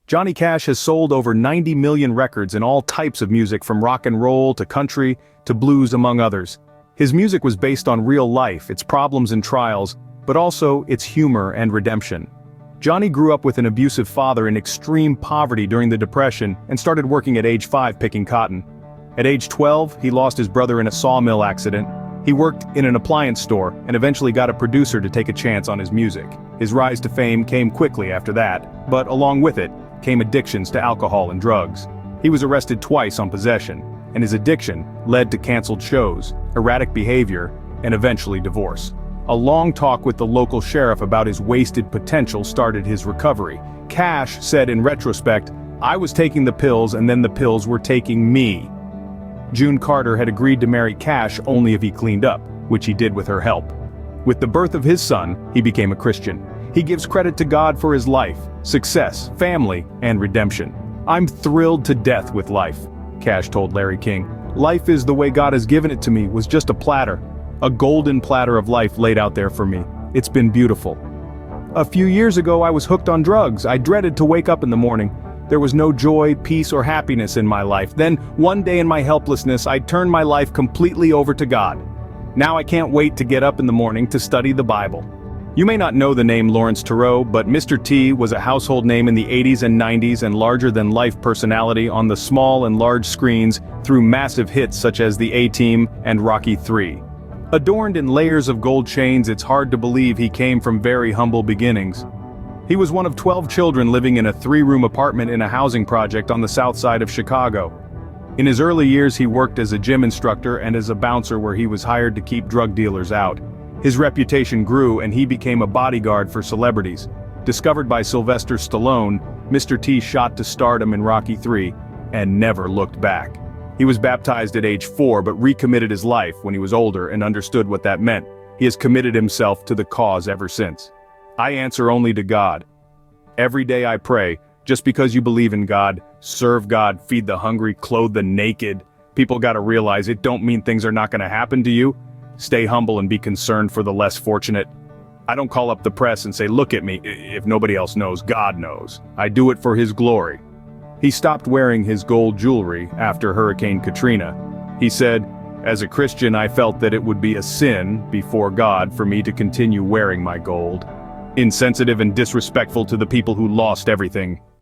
Johnny Cash has sold over 90 million records in all types of music from rock and roll to country to blues among others. His music was based on real life, its problems and trials, but also its humor and redemption. Johnny grew up with an abusive father in extreme poverty during the Depression and started working at age 5 picking cotton. At age 12, he lost his brother in a sawmill accident. He worked in an appliance store and eventually got a producer to take a chance on his music. His rise to fame came quickly after that, but along with it came addictions to alcohol and drugs. He was arrested twice on possession, and his addiction led to canceled shows, erratic behavior, and eventually divorce. A long talk with the local sheriff about his wasted potential started his recovery. Cash said in retrospect, "I was taking the pills and then the pills were taking me." June Carter had agreed to marry Cash only if he cleaned up, which he did with her help. With the birth of his son, he became a Christian. He gives credit to God for his life, success, family, and redemption. "I'm thrilled to death with life," Cash told Larry King. "Life is the way God has given it to me was just a platter. A golden platter of life laid out there for me. It's been beautiful. A few years ago I was hooked on drugs. I dreaded to wake up in the morning. There was no joy, peace, or happiness in my life. Then, one day in my helplessness, I turned my life completely over to God. Now I can't wait to get up in the morning to study the Bible." You may not know the name Lawrence Tureau, but Mr. T was a household name in the 80s and 90s and larger-than-life personality on the small and large screens through massive hits such as The A-Team and Rocky III. Adorned in layers of gold chains, it's hard to believe he came from very humble beginnings. He was one of 12 children living in a 3-room apartment in a housing project on the south side of Chicago. In his early years he worked as a gym instructor and as a bouncer where he was hired to keep drug dealers out. His reputation grew and he became a bodyguard for celebrities. Discovered by Sylvester Stallone, Mr. T shot to stardom in Rocky III and never looked back. He was baptized at age 4 but recommitted his life when he was older and understood what that meant. He has committed himself to the cause ever since. I answer only to God. Every day I pray, just because you believe in God, serve God, feed the hungry, clothe the naked. People gotta realize it don't mean things are not gonna happen to you. Stay humble and be concerned for the less fortunate. I don't call up the press and say, "Look at me." If nobody else knows, God knows. I do it for His glory. He stopped wearing his gold jewelry after Hurricane Katrina. He said, "As a Christian, I felt that it would be a sin before God for me to continue wearing my gold. Insensitive and disrespectful to the people who lost everything."